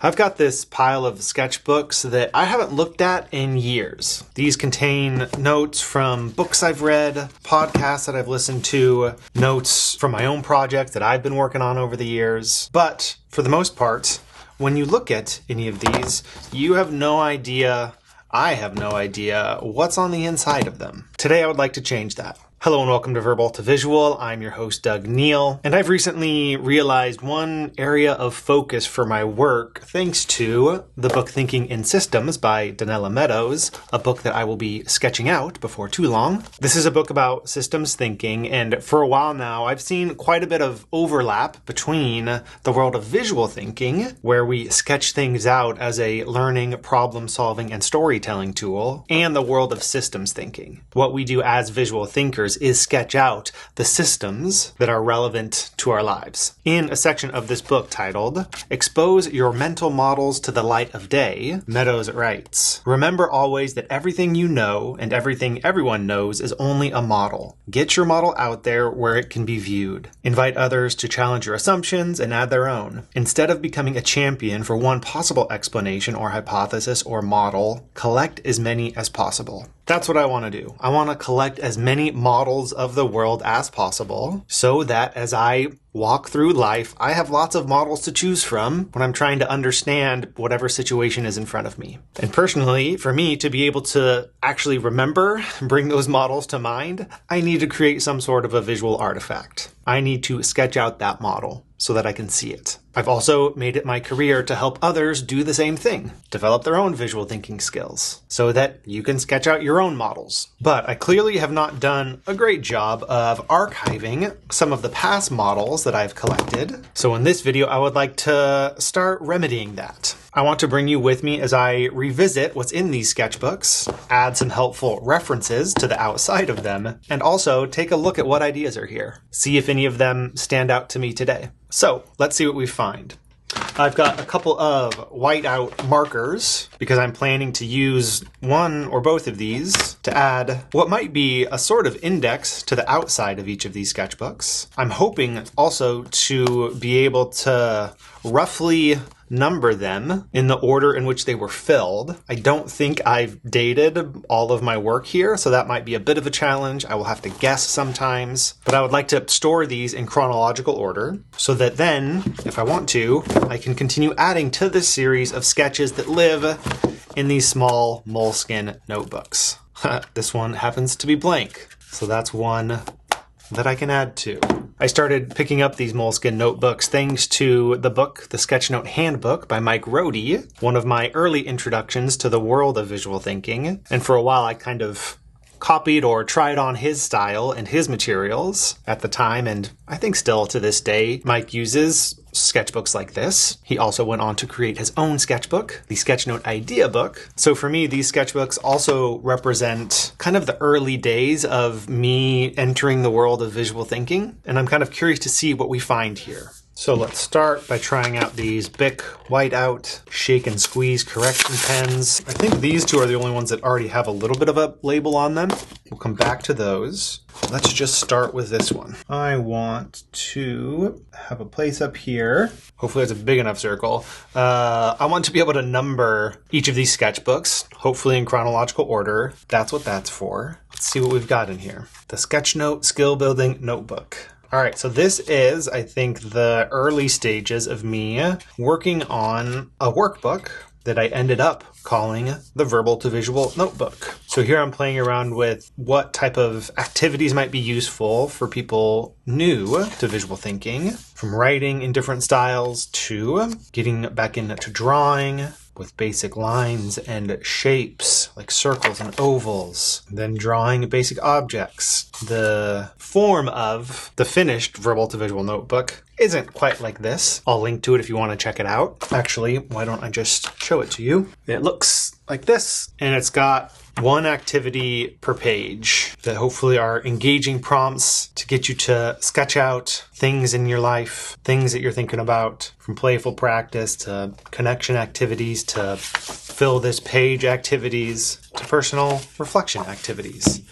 I've got this pile of sketchbooks that I haven't looked at in years. These contain notes from books I've read, podcasts that I've listened to, notes from my own project that I've been working on over the years. But for the most part, when you look at any of these, you have no idea, I have no idea what's on the inside of them. Today I would like to change that. Hello and welcome to Verbal to Visual. I'm your host, Doug Neill, and I've recently realized one area of focus for my work thanks to the book Thinking in Systems by Donella Meadows, a book that I will be sketching out before too long. This is a book about systems thinking, and for a while now, I've seen quite a bit of overlap between the world of visual thinking, where we sketch things out as a learning, problem-solving, and storytelling tool, and the world of systems thinking. What we do as visual thinkers is sketch out the systems that are relevant to our lives. In a section of this book titled, Expose Your Mental Models to the Light of Day, Meadows writes, "Remember always that everything you know and everything everyone knows is only a model. Get your model out there where it can be viewed. Invite others to challenge your assumptions and add their own. Instead of becoming a champion for one possible explanation or hypothesis or model, collect as many as possible." That's what I want to do. I want to collect as many models of the world as possible so that as I walk through life, I have lots of models to choose from when I'm trying to understand whatever situation is in front of me. And personally, for me to be able to actually remember and bring those models to mind, I need to create some sort of a visual artifact. I need to sketch out that model so that I can see it. I've also made it my career to help others do the same thing, develop their own visual thinking skills, so that you can sketch out your own models. But I clearly have not done a great job of archiving some of the past models that I've collected. So in this video, I would like to start remedying that. I want to bring you with me as I revisit what's in these sketchbooks, add some helpful references to the outside of them, and also take a look at what ideas are here. See if any of them stand out to me today. So let's see what we find. I've got a couple of whiteout markers because I'm planning to use one or both of these to add what might be a sort of index to the outside of each of these sketchbooks. I'm hoping also to be able to roughly number them in the order in which they were filled. I don't think I've dated all of my work here, so that might be a bit of a challenge. I will have to guess sometimes, but I would like to store these in chronological order so that then, if I want to, I can continue adding to this series of sketches that live in these small moleskin notebooks. This one happens to be blank, so that's one that I can add to. I started picking up these moleskin notebooks thanks to the book, the Sketchnote Handbook by Mike Rohde, one of my early introductions to the world of visual thinking. And for a while, I kind of copied or tried on his style and his materials at the time, and I think still to this day, Mike uses sketchbooks like this. He also went on to create his own sketchbook, the Sketchnote Idea Book. So for me, these sketchbooks also represent kind of the early days of me entering the world of visual thinking, and I'm kind of curious to see what we find here. So let's start by trying out these Bic whiteout shake and squeeze correction pens. I think these two are the only ones that already have a little bit of a label on them. We'll come back to those. Let's just start with this one. I want to have a place up here. Hopefully it's a big enough circle. I want to be able to number each of these sketchbooks, hopefully in chronological order. That's what that's for. Let's see what we've got in here. The Sketchnote Skill Building Notebook. All right, so this is, I think, the early stages of me working on a workbook that I ended up calling the Verbal to Visual Notebook. So here I'm playing around with what type of activities might be useful for people new to visual thinking, from writing in different styles to getting back into drawing with basic lines and shapes like circles and ovals, then drawing basic objects. The form of the finished Verbal to Visual Notebook isn't quite like this. I'll link to it if you want to check it out. Actually, why don't I just show it to you? It looks like this, and it's got one activity per page that hopefully are engaging prompts to get you to sketch out things in your life, things that you're thinking about, from playful practice to connection activities to fill this page activities to personal reflection activities.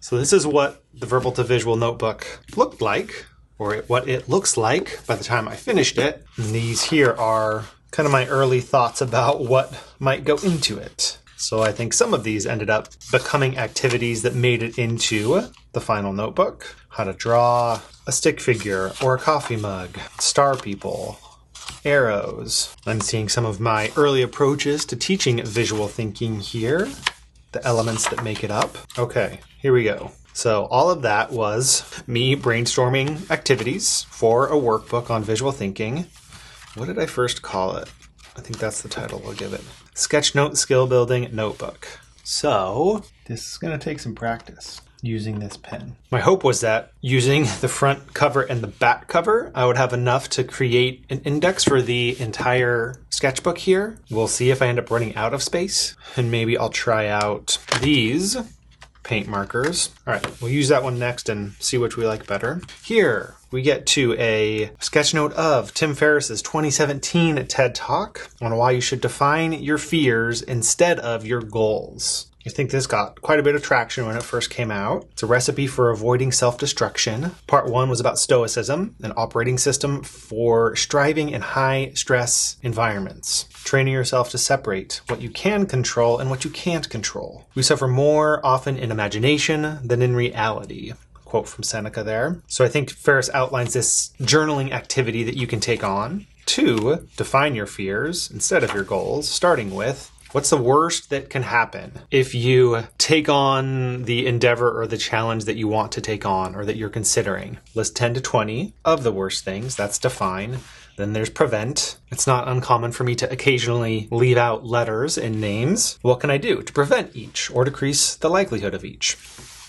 So this is what the Verbal to Visual Notebook looked like, or what it looks like by the time I finished it. And these here are kind of my early thoughts about what might go into it. So I think some of these ended up becoming activities that made it into the final notebook. How to draw a stick figure or a coffee mug, star people, arrows. I'm seeing some of my early approaches to teaching visual thinking here, the elements that make it up. Okay, here we go. So all of that was me brainstorming activities for a workbook on visual thinking. What did I first call it? I think that's the title we'll give it. Sketchnote Skill Building Notebook. So this is going to take some practice using this pen. My hope was that using the front cover and the back cover, I would have enough to create an index for the entire sketchbook here. We'll see if I end up running out of space, and maybe I'll try out these paint markers. All right, we'll use that one next and see which we like better. Here we get to a sketchnote of Tim Ferriss's 2017 TED Talk on why you should define your fears instead of your goals. I think this got quite a bit of traction when it first came out. It's a recipe for avoiding self-destruction. Part 1 was about stoicism, an operating system for striving in high-stress environments. Training yourself to separate what you can control and what you can't control. We suffer more often in imagination than in reality. Quote from Seneca there. So I think Ferriss outlines this journaling activity that you can take on to define your fears instead of your goals, starting with what's the worst that can happen if you take on the endeavor or the challenge that you want to take on or that you're considering. List 10 to 20 of the worst things. That's define. Then there's prevent. It's not uncommon for me to occasionally leave out letters and names. What can I do to prevent each or decrease the likelihood of each?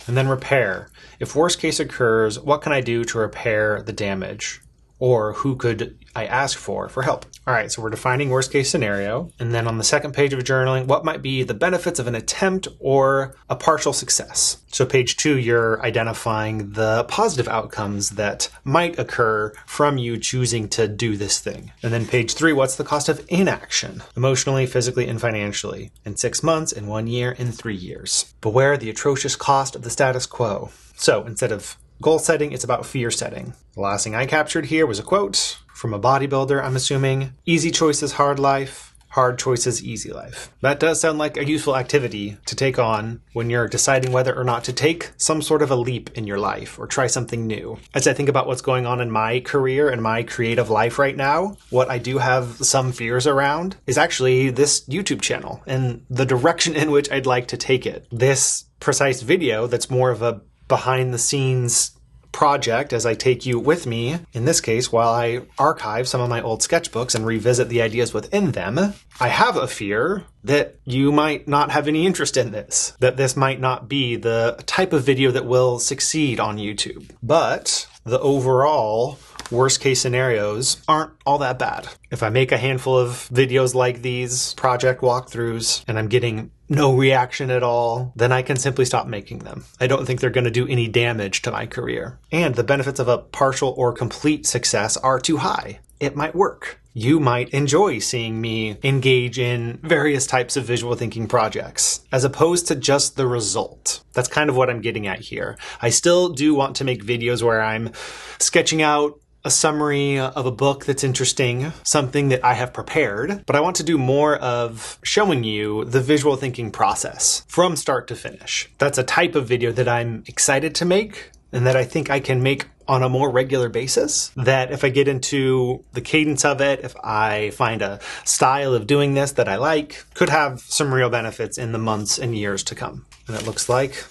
And then repair. If worst case occurs, what can I do to repair the damage? Or who could I ask for help? All right, so we're defining worst case scenario. And then on the second page of journaling, what might be the benefits of an attempt or a partial success? So page 2, you're identifying the positive outcomes that might occur from you choosing to do this thing. And then page 3, what's the cost of inaction? Emotionally, physically, and financially. In 6 months, in 1 year, in 3 years. Beware the atrocious cost of the status quo. So instead of goal setting, it's about fear setting. The last thing I captured here was a quote from a bodybuilder, I'm assuming. Easy choices, hard life. Hard choices, easy life. That does sound like a useful activity to take on when you're deciding whether or not to take some sort of a leap in your life or try something new. As I think about what's going on in my career and my creative life right now, what I do have some fears around is actually this YouTube channel and the direction in which I'd like to take it. This precise video that's more of a behind the scenes project as I take you with me, in this case, while I archive some of my old sketchbooks and revisit the ideas within them, I have a fear that you might not have any interest in this, that this might not be the type of video that will succeed on YouTube. But the overall worst case scenarios aren't all that bad. If I make a handful of videos like these, project walkthroughs, and I'm getting no reaction at all, then I can simply stop making them. I don't think they're going to do any damage to my career. And the benefits of a partial or complete success are too high. It might work. You might enjoy seeing me engage in various types of visual thinking projects, as opposed to just the result. That's kind of what I'm getting at here. I still do want to make videos where I'm sketching out a summary of a book that's interesting, something that I have prepared, but I want to do more of showing you the visual thinking process from start to finish. That's a type of video that I'm excited to make and that I think I can make on a more regular basis, that if I get into the cadence of it, if I find a style of doing this that I like, could have some real benefits in the months and years to come. And it looks like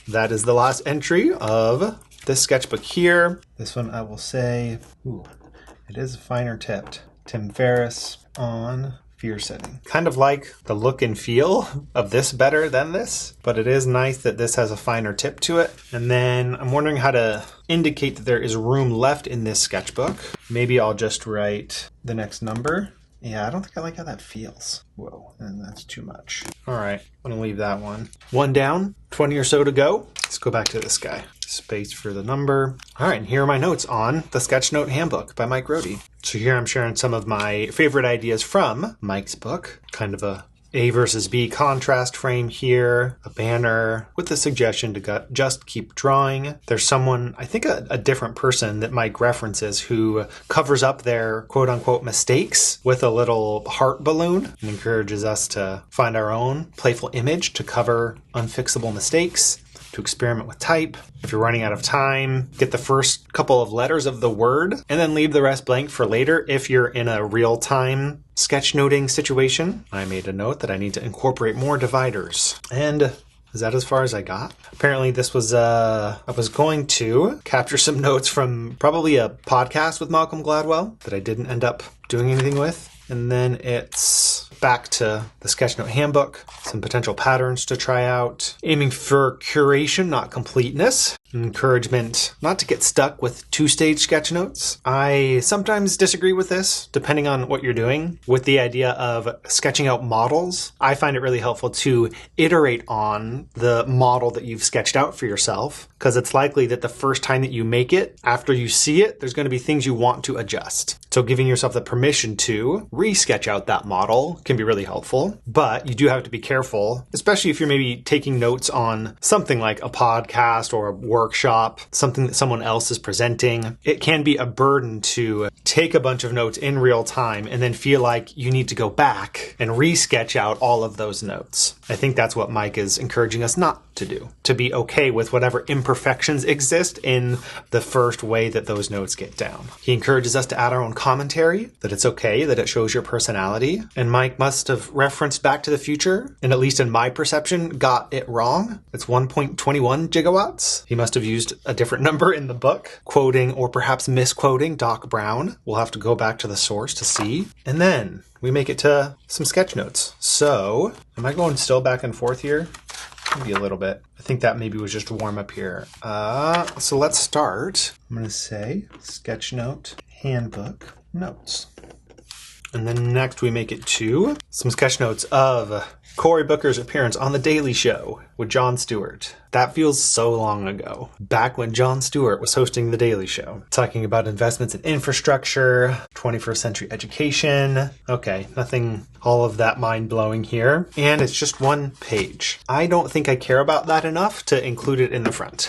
that is the last entry of this sketchbook here. This one I will say, it is finer tipped. Tim Ferriss on fear setting. Kind of like the look and feel of this better than this, but it is nice that this has a finer tip to it. And then I'm wondering how to indicate that there is room left in this sketchbook. Maybe I'll just write the next number. Yeah, I don't think I like how that feels. Whoa, and that's too much. All right, I'm gonna leave that one. One down, 20 or so to go. Let's go back to this guy. Space for the number. All right, and here are my notes on the Sketchnote Handbook by Mike Rohde. So here I'm sharing some of my favorite ideas from Mike's book, kind of a A versus B contrast frame here, a banner with the suggestion to just keep drawing. There's someone, I think a different person that Mike references, who covers up their quote unquote mistakes with a little heart balloon and encourages us to find our own playful image to cover unfixable mistakes, to experiment with type. If you're running out of time, get the first couple of letters of the word and then leave the rest blank for later if you're in a real-time sketchnoting situation. I made a note that I need to incorporate more dividers. And is that as far as I got? Apparently this was, I was going to capture some notes from probably a podcast with Malcolm Gladwell that I didn't end up doing anything with. And then it's back to the Sketchnote handbook, some potential patterns to try out, aiming for curation, not completeness, encouragement not to get stuck with two-stage sketch notes. I sometimes disagree with this, depending on what you're doing. With the idea of sketching out models, I find it really helpful to iterate on the model that you've sketched out for yourself, because it's likely that the first time that you make it, after you see it, there's going to be things you want to adjust. So giving yourself the permission to re-sketch out that model can be really helpful, but you do have to be careful, especially if you're maybe taking notes on something like a podcast or a workshop, something that someone else is presenting. It can be a burden to take a bunch of notes in real time and then feel like you need to go back and re-sketch out all of those notes. I think that's what Mike is encouraging us not to do, to be okay with whatever imperfections exist in the first way that those notes get down. He encourages us to add our own commentary, that it's okay, that it shows your personality. And Mike must have referenced Back to the Future, and at least in my perception, got it wrong. It's 1.21 gigawatts. He must have used a different number in the book, quoting or perhaps misquoting Doc Brown. We'll have to go back to the source to see. And then we make it to some sketch notes. So, am I going still back and forth here? Maybe a little bit. I think that maybe was just a warm up here. So let's start. I'm going to say Sketchnote handbook notes. And then next we make it to some sketch notes of Cory Booker's appearance on The Daily Show with Jon Stewart. That feels so long ago. Back when Jon Stewart was hosting The Daily Show. Talking about investments in infrastructure, 21st century education. Okay, nothing all of that mind-blowing here. And it's just one page. I don't think I care about that enough to include it in the front.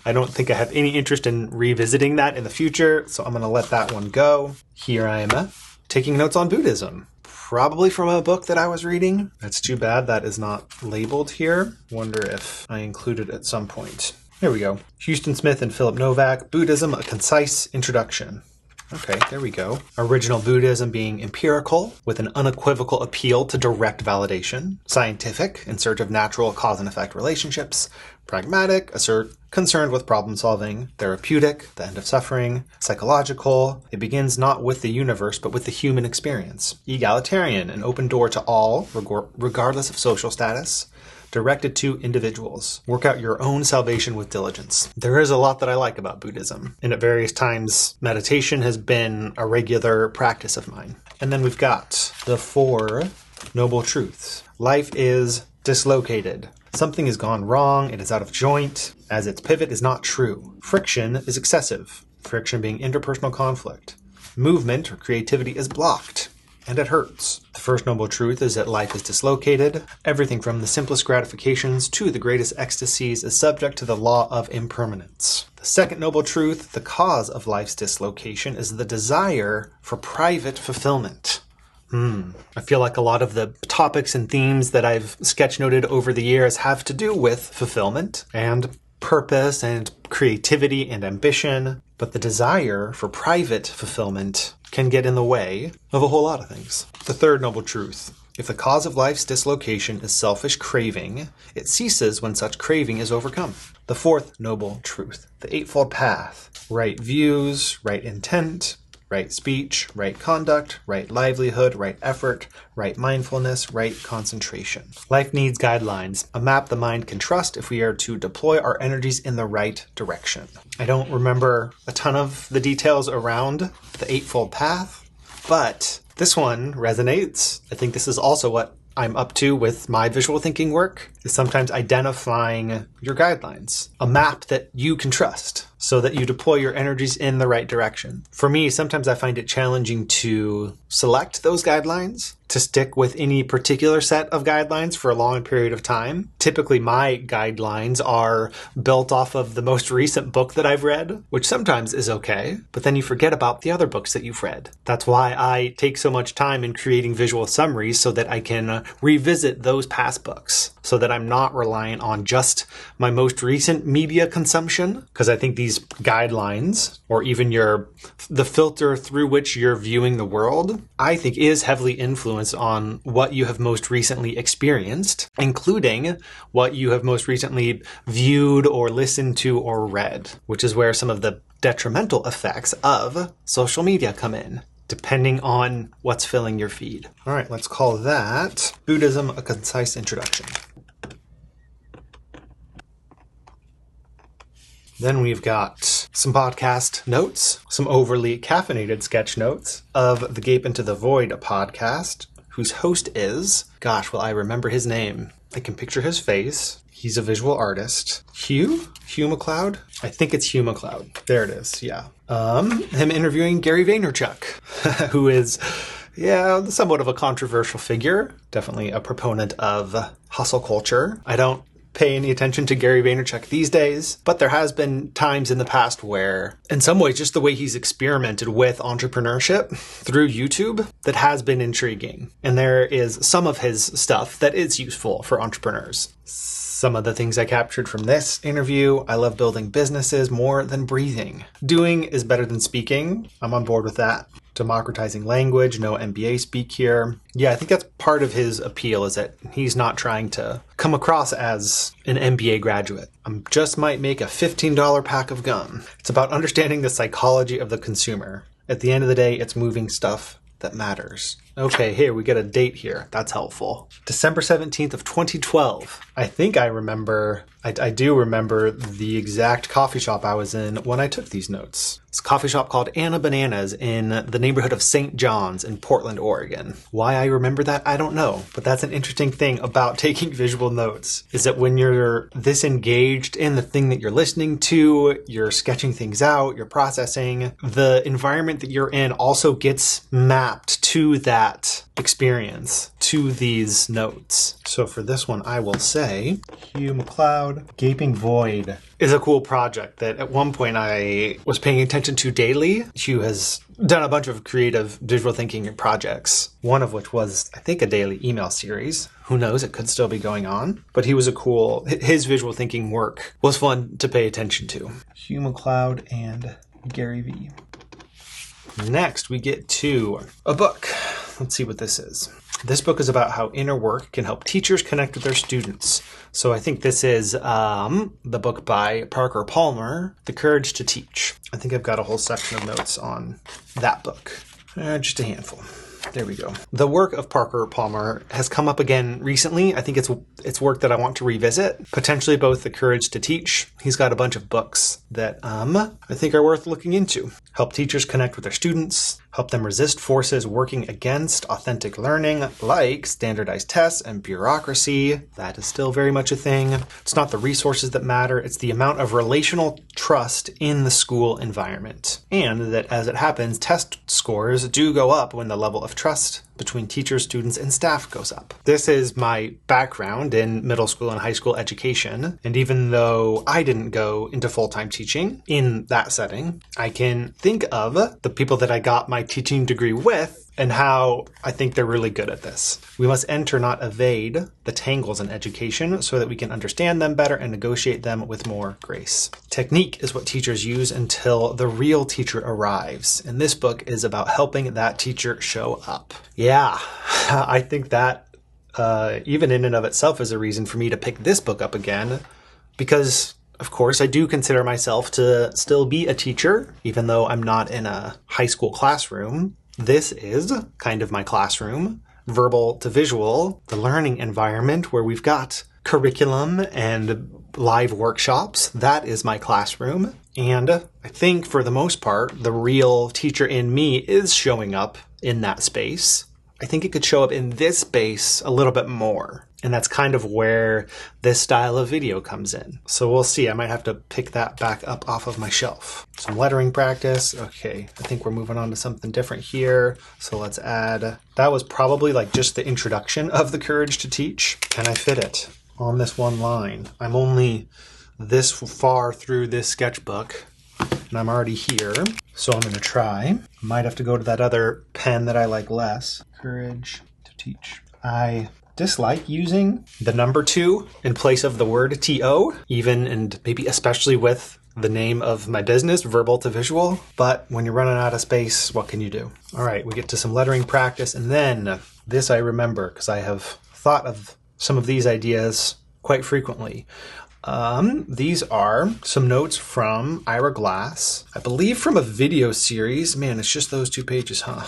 I don't think I have any interest in revisiting that in the future, so I'm going to let that one go. Here I am taking notes on Buddhism. Probably from a book that I was reading. That's too bad that is not labeled here. Wonder if I include it at some point. There we go. Houston Smith and Philip Novak, Buddhism, a concise introduction. Okay, there we go. Original Buddhism being empirical, with an unequivocal appeal to direct validation. Scientific, in search of natural cause and effect relationships. Pragmatic, concerned with problem solving. Therapeutic, the end of suffering. Psychological, it begins not with the universe, but with the human experience. Egalitarian, an open door to all, regardless of social status. Directed to individuals. Work out your own salvation with diligence. There is a lot that I like about Buddhism, and at various times, meditation has been a regular practice of mine. And then we've got the 4 noble truths. Life is dislocated. Something has gone wrong, it is out of joint, as its pivot is not true. Friction is excessive, friction being interpersonal conflict. Movement or creativity is blocked, and it hurts. The first noble truth is that life is dislocated. Everything from the simplest gratifications to the greatest ecstasies is subject to the law of impermanence. The second noble truth, the cause of life's dislocation, is the desire for private fulfillment. I feel like a lot of the topics and themes that I've sketchnoted over the years have to do with fulfillment and purpose and creativity and ambition, but the desire for private fulfillment can get in the way of a whole lot of things. The third noble truth. If the cause of life's dislocation is selfish craving, it ceases when such craving is overcome. The fourth noble truth. The eightfold path. Right views, right intent, right speech, right conduct, right livelihood, right effort, right mindfulness, right concentration. Life needs guidelines, a map the mind can trust if we are to deploy our energies in the right direction. I don't remember a ton of the details around the eightfold path, but this one resonates. I think this is also what I'm up to with my visual thinking work, is sometimes identifying your guidelines, a map that you can trust. so that you deploy your energies in the right direction. For me, sometimes I find it challenging to select those guidelines, to stick with any particular set of guidelines for a long period of time. Typically, my guidelines are built off of the most recent book that I've read, which sometimes is okay, but then you forget about the other books that you've read. That's why I take so much time in creating visual summaries so that I can revisit those past books, so that I'm not reliant on just my most recent media consumption, because I think these guidelines, or even the filter through which you're viewing the world, I think is heavily influenced on what you have most recently experienced, including what you have most recently viewed or listened to or read, which is where some of the detrimental effects of social media come in, depending on what's filling your feed. All right, let's call that Buddhism, a concise introduction. Then we've got some podcast notes, some overly caffeinated sketch notes of the Gape Into the Void podcast, whose host is, I remember his name. I can picture his face. He's a visual artist. Hugh McLeod? I think it's Hugh McLeod. There it is, yeah. Him interviewing Gary Vaynerchuk, who is, somewhat of a controversial figure. Definitely a proponent of hustle culture. I don't pay any attention to Gary Vaynerchuk these days, but there has been times in the past where, in some ways, just the way he's experimented with entrepreneurship through YouTube, that has been intriguing. And there is some of his stuff that is useful for entrepreneurs. Some of the things I captured from this interview: I love building businesses more than breathing. Doing is better than speaking. I'm on board with that. Democratizing language, no MBA speak here. Yeah, I think that's part of his appeal, is that he's not trying to come across as an MBA graduate. I just might make a $15 pack of gum. It's about understanding the psychology of the consumer. At the end of the day, it's moving stuff that matters. Okay, here we get a date here. That's helpful. December 17th of 2012. I think I do remember the exact coffee shop I was in when I took these notes. It's a coffee shop called Anna Bananas in the neighborhood of St. John's in Portland, Oregon. Why I remember that, I don't know. But that's an interesting thing about taking visual notes, is that when you're this engaged in the thing that you're listening to, you're sketching things out, you're processing, the environment that you're in also gets mapped to that experience, to these notes. So for this one, I will say Hugh McLeod, Gaping Void is a cool project that at one point I was paying attention to daily. Hugh has done a bunch of creative visual thinking projects, one of which was, I think, a daily email series. Who knows, it could still be going on. But his visual thinking work was fun to pay attention to. Hugh McLeod and Gary V. Next, we get to a book. Let's see what this is. This book is about how inner work can help teachers connect with their students. So I think this is the book by Parker Palmer, The Courage to Teach. I think I've got a whole section of notes on that book. Just a handful. There we go. The work of Parker Palmer has come up again recently. I think it's work that I want to revisit, potentially both The Courage to Teach. He's got a bunch of books that I think are worth looking into. Help teachers connect with their students, help them resist forces working against authentic learning, like standardized tests and bureaucracy. That is still very much a thing. It's not the resources that matter, it's the amount of relational trust in the school environment. And that, as it happens, test scores do go up when the level of trust between teachers, students, and staff goes up. This is my background in middle school and high school education, and even though I didn't go into full-time teaching in that setting, I can think of the people that I got my teaching degree with and how I think they're really good at this. We must enter, not evade, the tangles in education so that we can understand them better and negotiate them with more grace. Technique is what teachers use until the real teacher arrives, and this book is about helping that teacher show up. Yeah, I think that even in and of itself is a reason for me to pick this book up again, because of course, I do consider myself to still be a teacher, even though I'm not in a high school classroom. This is kind of my classroom, verbal to visual, the learning environment where we've got curriculum and live workshops. That is my classroom. And I think for the most part, the real teacher in me is showing up in that space. I think it could show up in this space a little bit more. And that's kind of where this style of video comes in. So we'll see. I might have to pick that back up off of my shelf. Some lettering practice. Okay, I think we're moving on to something different here. So let's add, that was probably like just the introduction of the courage to teach. Can I fit it on this one line? I'm only this far through this sketchbook and I'm already here. So I'm gonna try. Might have to go to that other pen that I like less. Courage to teach. I dislike using the number 2 in place of the word TO, even and maybe especially with the name of my business, Verbal to Visual. But when you're running out of space, what can you do? All right, we get to some lettering practice. And then this I remember because I have thought of some of these ideas quite frequently. These are some notes from Ira Glass, I believe from a video series. Man, it's just those 2 pages, huh?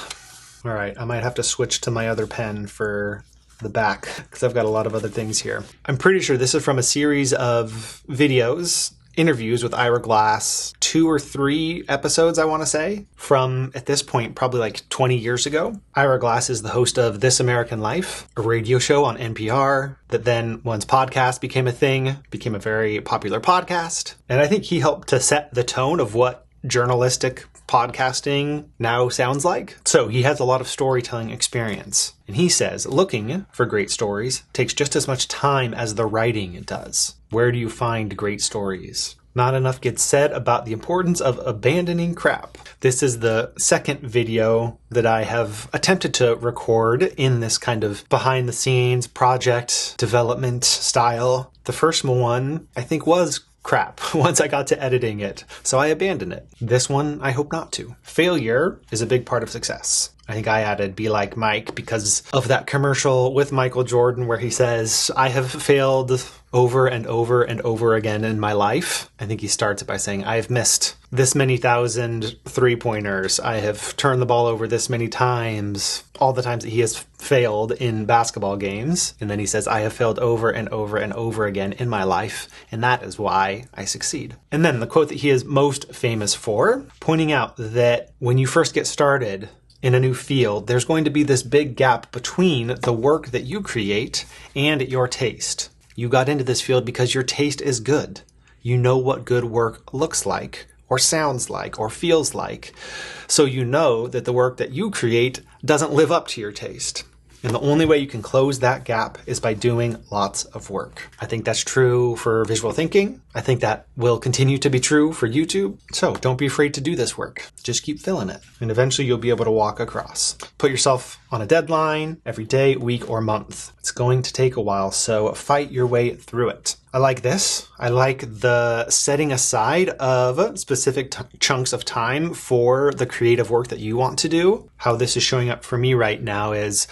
All right, I might have to switch to my other pen for the back because I've got a lot of other things here. I'm pretty sure this is from a series of videos, interviews with Ira Glass, 2 or 3 episodes, I want to say, from at this point, probably like 20 years ago. Ira Glass is the host of This American Life, a radio show on NPR that then, once podcast became a thing, became a very popular podcast. And I think he helped to set the tone of what journalistic podcasting now sounds like. So he has a lot of storytelling experience. And he says, looking for great stories takes just as much time as the writing does. Where do you find great stories? Not enough gets said about the importance of abandoning crap. This is the second video that I have attempted to record in this kind of behind the scenes project development style. The first one, I think, was crap once I got to editing it, so I abandoned it. This one, I hope not to. Failure is a big part of success. I think I added be like Mike because of that commercial with Michael Jordan where he says, I have failed over and over and over again in my life. I think he starts it by saying, I have missed this many thousand 3-pointers. I have turned the ball over this many times, all the times that he has failed in basketball games. And then he says, I have failed over and over and over again in my life, and that is why I succeed. And then the quote that he is most famous for, pointing out that when you first get started in a new field, there's going to be this big gap between the work that you create and your taste. You got into this field because your taste is good. You know what good work looks like, or sounds like, or feels like. So you know that the work that you create doesn't live up to your taste. And the only way you can close that gap is by doing lots of work. I think that's true for visual thinking. I think that will continue to be true for YouTube. So don't be afraid to do this work. Just keep filling it. And eventually you'll be able to walk across. Put yourself on a deadline every day, week, or month. It's going to take a while, so fight your way through it. I like this. I like the setting aside of specific chunks of time for the creative work that you want to do. How this is showing up for me right now is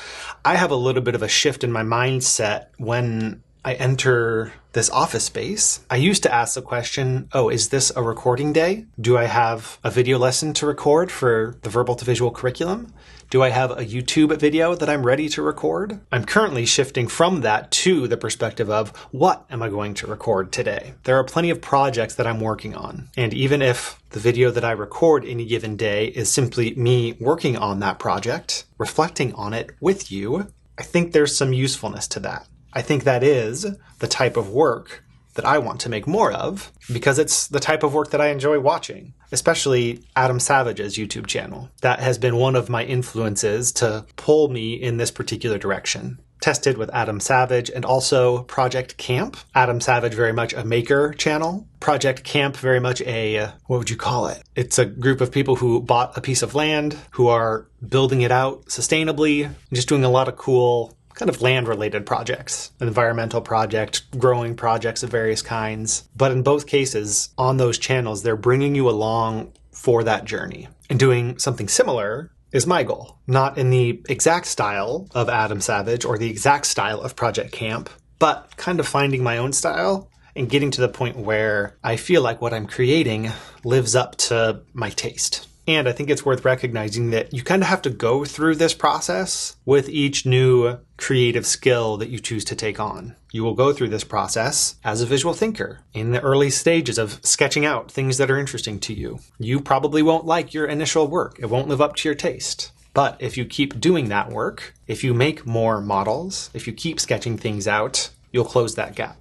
I have a little bit of a shift in my mindset when I enter this office space. I used to ask the question, oh, is this a recording day? Do I have a video lesson to record for the Verbal to Visual curriculum? Do I have a YouTube video that I'm ready to record? I'm currently shifting from that to the perspective of what am I going to record today? There are plenty of projects that I'm working on. And even if the video that I record any given day is simply me working on that project, reflecting on it with you, I think there's some usefulness to that. I think that is the type of work that I want to make more of because it's the type of work that I enjoy watching, especially Adam Savage's YouTube channel. That has been one of my influences to pull me in this particular direction. Tested with Adam Savage and also Project Camp. Adam Savage, very much a maker channel. Project Camp, very much a, what would you call it? It's a group of people who bought a piece of land, who are building it out sustainably, just doing a lot of cool kind of land-related projects, environmental project, growing projects of various kinds. But in both cases, on those channels, they're bringing you along for that journey. And doing something similar is my goal. Not in the exact style of Adam Savage or the exact style of Project Camp, but kind of finding my own style and getting to the point where I feel like what I'm creating lives up to my taste. And I think it's worth recognizing that you kind of have to go through this process with each new creative skill that you choose to take on. You will go through this process as a visual thinker in the early stages of sketching out things that are interesting to you. You probably won't like your initial work. It won't live up to your taste. But if you keep doing that work, if you make more models, if you keep sketching things out, you'll close that gap.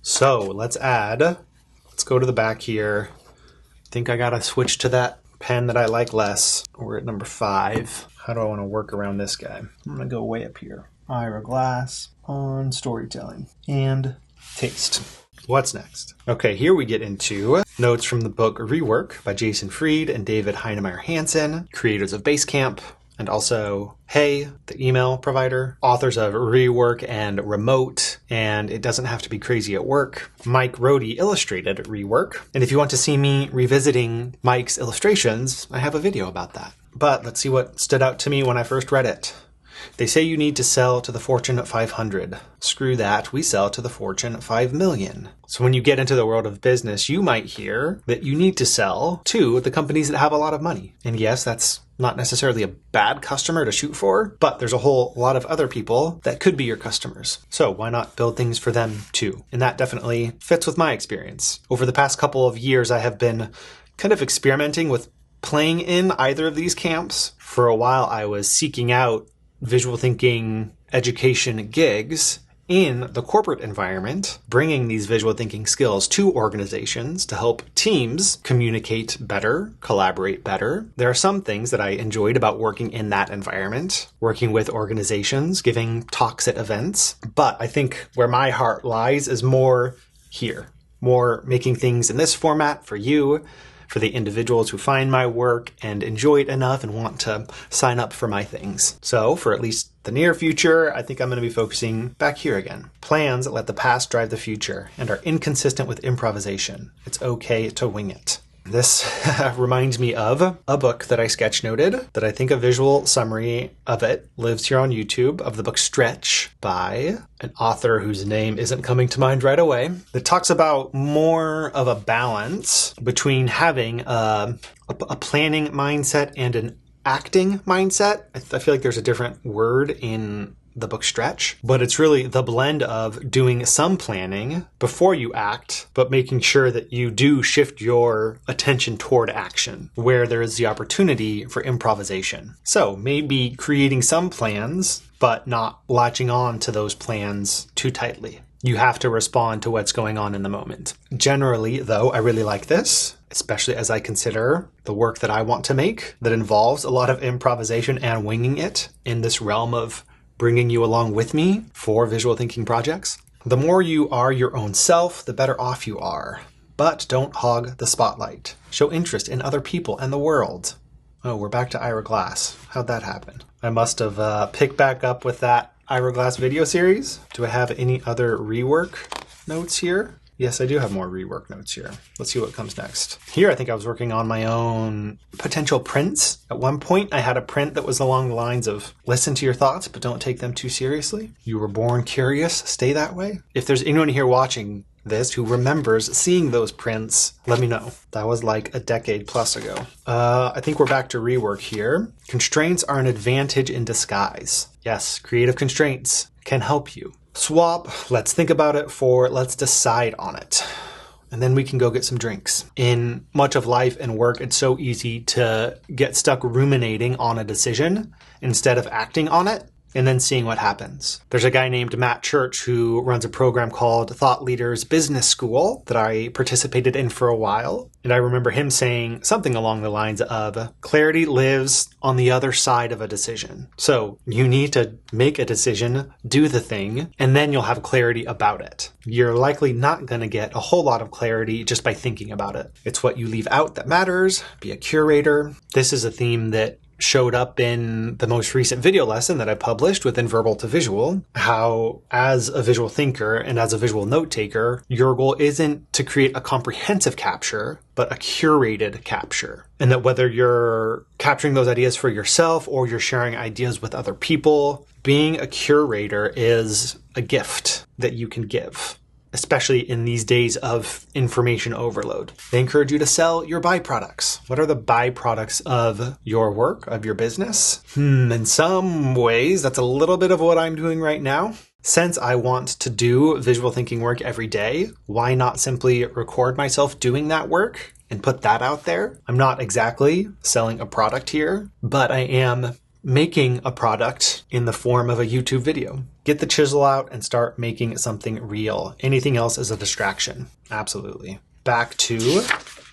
So let's go to the back here. I think I gotta switch to that pen that I like less. We're at number 5. How do I want to work around this guy? I'm gonna go way up here. Ira Glass on storytelling and taste. What's next? Okay, here we get into notes from the book Rework by Jason Fried and David Heinemeier Hansen, creators of Basecamp, and also Hey, the email provider, authors of Rework and Remote, and It Doesn't Have to Be Crazy at Work. Mike Rohde illustrated Rework, and if you want to see me revisiting Mike's illustrations, I have a video about that. But let's see what stood out to me when I first read it. They say you need to sell to the Fortune 500. Screw that, we sell to the Fortune 5 million. So when you get into the world of business, you might hear that you need to sell to the companies that have a lot of money. And yes, that's not necessarily a bad customer to shoot for, but there's a whole lot of other people that could be your customers. So why not build things for them too? And that definitely fits with my experience. Over the past couple of years, I have been kind of experimenting with playing in either of these camps. For a while, I was seeking out visual thinking education gigs in the corporate environment, bringing these visual thinking skills to organizations to help teams communicate better, collaborate better. There are some things that I enjoyed about working in that environment, working with organizations, giving talks at events. But I think where my heart lies is more here, more making things in this format for you, for the individuals who find my work and enjoy it enough and want to sign up for my things. So for at least the near future, I think I'm going to be focusing back here again. Plans let the past drive the future and are inconsistent with improvisation. It's okay to wing it. This reminds me of a book that I sketchnoted that I think a visual summary of it lives here on YouTube, of the book Stretch by an author whose name isn't coming to mind right away. It talks about more of a balance between having a planning mindset and an acting mindset. I feel like there's a different word in the book Stretch, but it's really the blend of doing some planning before you act, but making sure that you do shift your attention toward action where there is the opportunity for improvisation. So maybe creating some plans, but not latching on to those plans too tightly. You have to respond to what's going on in the moment. Generally, though, I really like this, especially as I consider the work that I want to make that involves a lot of improvisation and winging it in this realm of bringing you along with me for visual thinking projects. The more you are your own self, the better off you are. But don't hog the spotlight. Show interest in other people and the world. Oh, we're back to Ira Glass. How'd that happen? I must have picked back up with that Ira Glass video series. Do I have any other rework notes here? Yes, I do have more rework notes here. Let's see what comes next. Here, I think I was working on my own potential prints. At one point, I had a print that was along the lines of, listen to your thoughts, but don't take them too seriously. You were born curious, stay that way. If there's anyone here watching this who remembers seeing those prints, let me know. That was like a decade plus ago. I think we're back to rework here. Constraints are an advantage in disguise. Yes, creative constraints can help you. Swap, let's think about it, for let's decide on it. And then we can go get some drinks. In much of life and work, it's so easy to get stuck ruminating on a decision instead of acting on it and then seeing what happens. There's a guy named Matt Church who runs a program called Thought Leaders Business School that I participated in for a while. And I remember him saying something along the lines of, clarity lives on the other side of a decision. So you need to make a decision, do the thing, and then you'll have clarity about it. You're likely not going to get a whole lot of clarity just by thinking about it. It's what you leave out that matters. Be a curator. This is a theme that showed up in the most recent video lesson that I published within Verbal to Visual, how as a visual thinker and as a visual note taker, your goal isn't to create a comprehensive capture, but a curated capture. And that whether you're capturing those ideas for yourself or you're sharing ideas with other people, being a curator is a gift that you can give, especially in these days of information overload. They encourage you to sell your byproducts. What are the byproducts of your work, of your business? In some ways, that's a little bit of what I'm doing right now. Since I want to do visual thinking work every day, why not simply record myself doing that work and put that out there? I'm not exactly selling a product here, but I am making a product in the form of a YouTube video. Get the chisel out and start making something real. Anything else is a distraction. Absolutely. Back to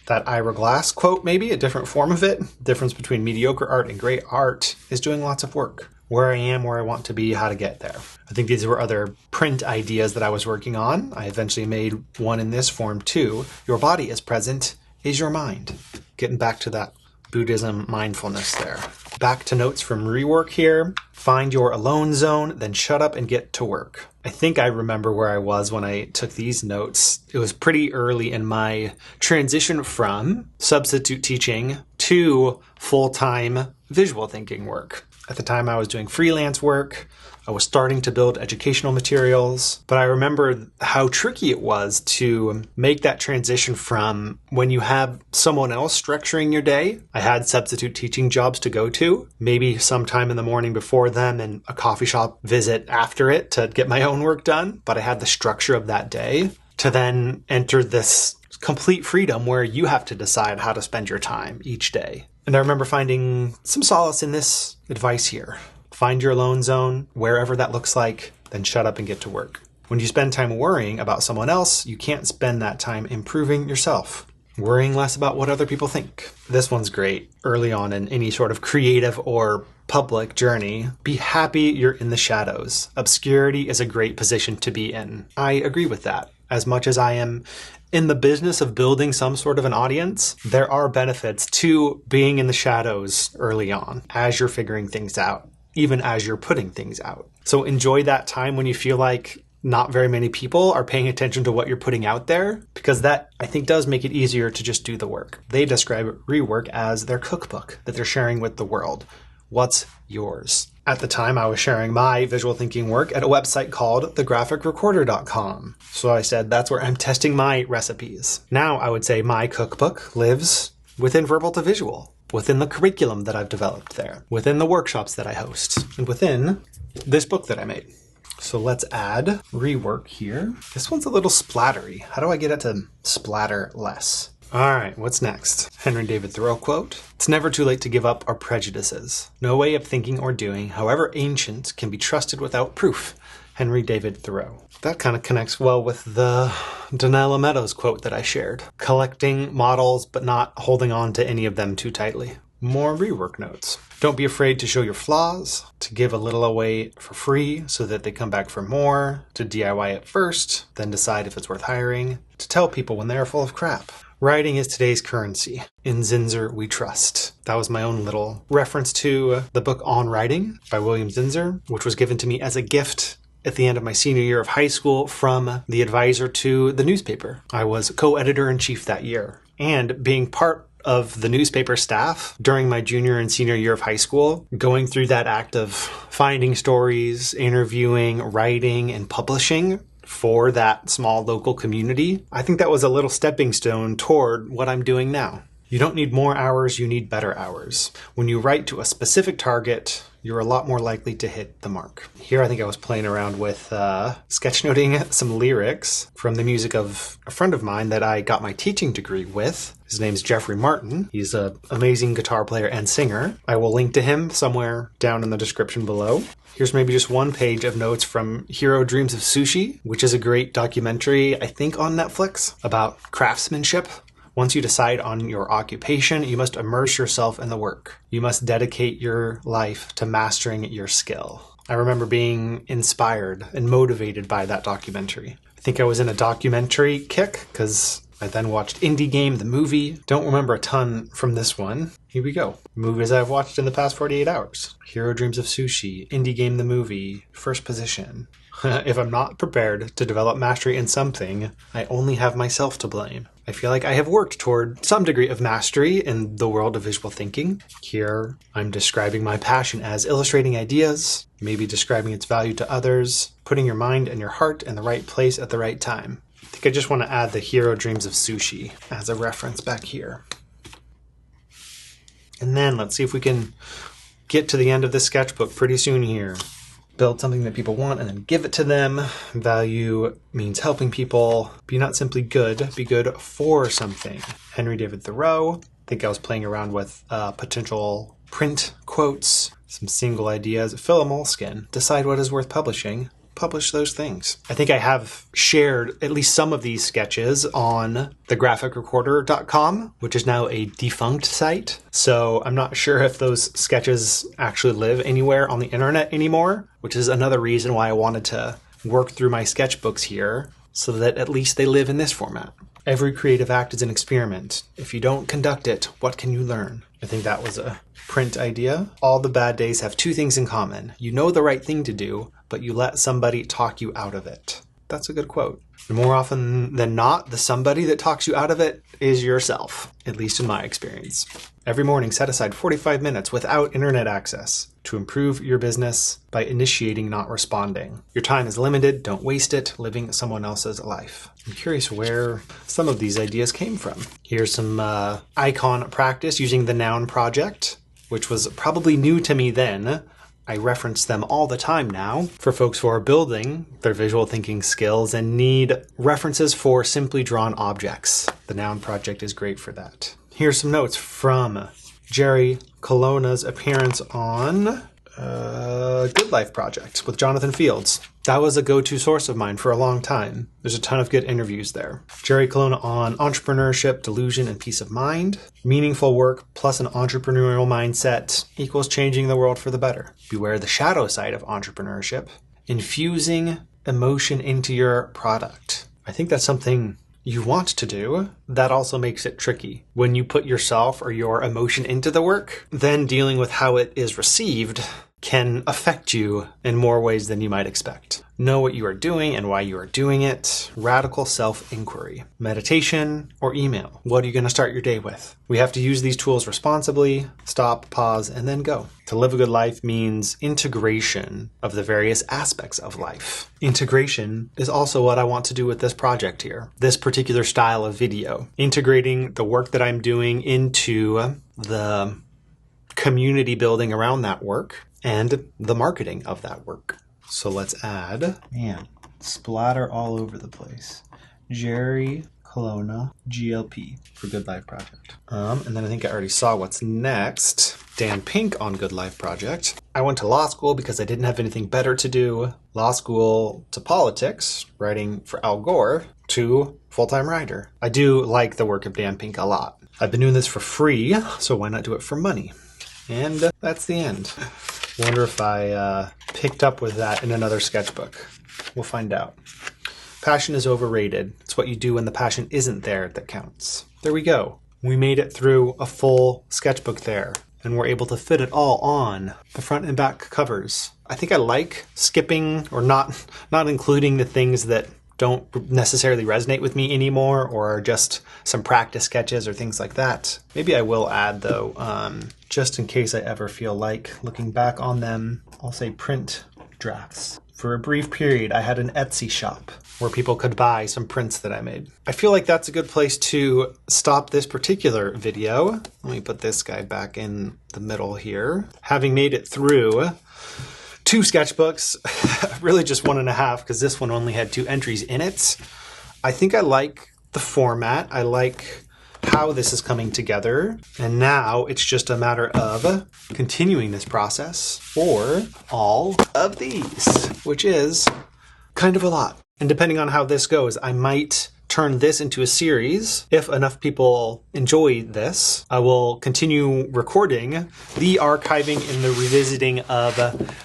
that Ira Glass quote, maybe a different form of it. Difference between mediocre art and great art is doing lots of work. Where I am, where I want to be, how to get there. I think these were other print ideas that I was working on. I eventually made one in this form too. Your body is present, is your mind. Getting back to that Buddhism mindfulness there. Back to notes from Rework here. Find your alone zone, then shut up and get to work. I think I remember where I was when I took these notes. It was pretty early in my transition from substitute teaching to full-time visual thinking work. At the time I was doing freelance work. I was starting to build educational materials, but I remember how tricky it was to make that transition from when you have someone else structuring your day. I had substitute teaching jobs to go to, maybe sometime in the morning before them and a coffee shop visit after it to get my own work done, but I had the structure of that day to then enter this complete freedom where you have to decide how to spend your time each day. And I remember finding some solace in this advice here. Find your alone zone, wherever that looks like, then shut up and get to work. When you spend time worrying about someone else, you can't spend that time improving yourself, worrying less about what other people think. This one's great early on in any sort of creative or public journey. Be happy you're in the shadows. Obscurity is a great position to be in. I agree with that. As much as I am in the business of building some sort of an audience, there are benefits to being in the shadows early on as you're figuring things out, even as you're putting things out. So enjoy that time when you feel like not very many people are paying attention to what you're putting out there, because that, I think, does make it easier to just do the work. They describe Rework as their cookbook that they're sharing with the world. What's yours? At the time, I was sharing my visual thinking work at a website called thegraphicrecorder.com. So I said, that's where I'm testing my recipes. Now I would say my cookbook lives within Verbal to Visual, within the curriculum that I've developed there, within the workshops that I host, and within this book that I made. So let's add Rework here. This one's a little splattery. How do I get it to splatter less? All right, what's next? Henry David Thoreau quote. It's never too late to give up our prejudices. No way of thinking or doing, however ancient, can be trusted without proof. Henry David Thoreau. That kind of connects well with the Donella Meadows quote that I shared. Collecting models, but not holding on to any of them too tightly. More Rework notes. Don't be afraid to show your flaws, to give a little away for free so that they come back for more, to DIY it first, then decide if it's worth hiring, to tell people when they are full of crap. Writing is today's currency. In Zinsser, we trust. That was my own little reference to the book On Writing by William Zinsser, which was given to me as a gift at the end of my senior year of high school from the advisor to the newspaper. I was co-editor-in-chief that year. And being part of the newspaper staff during my junior and senior year of high school, going through that act of finding stories, interviewing, writing, and publishing for that small local community, I think that was a little stepping stone toward what I'm doing now. You don't need more hours, you need better hours. When you write to a specific target, you're a lot more likely to hit the mark. Here I think I was playing around with sketchnoting some lyrics from the music of a friend of mine that I got my teaching degree with. His name's Jeffrey Martin. He's an amazing guitar player and singer. I will link to him somewhere down in the description below. Here's maybe just one page of notes from Hero Dreams of Sushi, which is a great documentary, I think on Netflix, about craftsmanship. Once you decide on your occupation, you must immerse yourself in the work. You must dedicate your life to mastering your skill. I remember being inspired and motivated by that documentary. I think I was in a documentary kick because I then watched Indie Game, the movie. Don't remember a ton from this one. Here we go. Movies I've watched in the past 48 hours. Hero Dreams of Sushi, Indie Game, the movie, First Position. If I'm not prepared to develop mastery in something, I only have myself to blame. I feel like I have worked toward some degree of mastery in the world of visual thinking. Here, I'm describing my passion as illustrating ideas, maybe describing its value to others, putting your mind and your heart in the right place at the right time. I think I just want to add the Hero Dreams of Sushi as a reference back here. And then let's see if we can get to the end of this sketchbook pretty soon here. Build something that people want and then give it to them. Value means helping people. Be not simply good, be good for something. Henry David Thoreau. I think I was playing around with potential print quotes some single ideas. Fill a moleskin. Decide what is worth publishing. Publish those things. I think I have shared at least some of these sketches on thegraphicrecorder.com, which is now a defunct site. So I'm not sure if those sketches actually live anywhere on the internet anymore, which is another reason why I wanted to work through my sketchbooks here so that at least they live in this format. Every creative act is an experiment. If you don't conduct it, what can you learn? I think that was a print idea. All the bad days have two things in common. You know the right thing to do, but you let somebody talk you out of it. That's a good quote. And more often than not, the somebody that talks you out of it is yourself, at least in my experience. Every morning, set aside 45 minutes without internet access to improve your business by initiating, not responding. Your time is limited. Don't waste it living someone else's life. I'm curious where some of these ideas came from. Here's some icon practice using the Noun project, which was probably new to me then. I reference them all the time now for folks who are building their visual thinking skills and need references for simply drawn objects. The Noun project is great for that. Here's some notes from Jerry Colonna's appearance on Good Life Project with Jonathan Fields. That was a go-to source of mine for a long time. There's a ton of good interviews there. Jerry Colonna on entrepreneurship, delusion, and peace of mind. Meaningful work plus an entrepreneurial mindset equals changing the world for the better. Beware the shadow side of entrepreneurship. Infusing emotion into your product. I think that's something you want to do. That also makes it tricky. When you put yourself or your emotion into the work, then dealing with how it is received can affect you in more ways than you might expect. Know what you are doing and why you are doing it. Radical self-inquiry. Meditation or email. What are you going to start your day with? We have to use these tools responsibly. Stop, pause, and then go. To live a good life means integration of the various aspects of life. Integration is also what I want to do with this project here. This particular style of video. Integrating the work that I'm doing into the community building around that work and the marketing of that work. So let's add, splatter all over the place. Jerry Colonna, GLP for Good Life Project. And then I think I already saw what's next. Dan Pink on Good Life Project. I went to law school because I didn't have anything better to do. Law school to politics, writing for Al Gore, to full-time writer. I do like the work of Dan Pink a lot. I've been doing this for free, so why not do it for money? And that's the end. Wonder if I picked up with that in another sketchbook. We'll find out. Passion is overrated. It's what you do when the passion isn't there that counts. There we go. We made it through a full sketchbook there, and we're able to fit it all on the front and back covers. I think I like skipping or not including the things that don't necessarily resonate with me anymore or are just some practice sketches or things like that. Maybe I will add, though, just in case I ever feel like looking back on them, I'll say print drafts. For a brief period, I had an Etsy shop where people could buy some prints that I made. I feel like that's a good place to stop this particular video. Let me put this guy back in the middle here. Having made it through 2 sketchbooks, really just 1.5 because this one only had 2 entries in it. I think I like the format. I like how this is coming together. And now it's just a matter of continuing this process for all of these, which is kind of a lot. And depending on how this goes, I might turn this into a series. If enough people enjoy this, I will continue recording the archiving and the revisiting of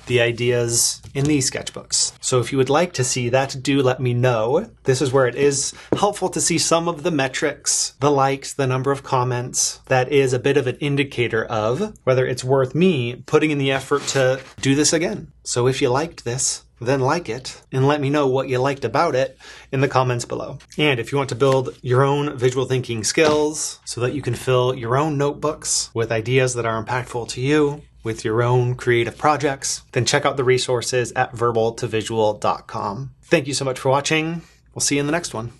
the ideas in these sketchbooks. So if you would like to see that, do let me know. This is where it is helpful to see some of the metrics, the likes, the number of comments. That is a bit of an indicator of whether it's worth me putting in the effort to do this again. So if you liked this, then like it and let me know what you liked about it in the comments below. And if you want to build your own visual thinking skills so that you can fill your own notebooks with ideas that are impactful to you with your own creative projects, then check out the resources at verbaltovisual.com. Thank you so much for watching. We'll see you in the next one.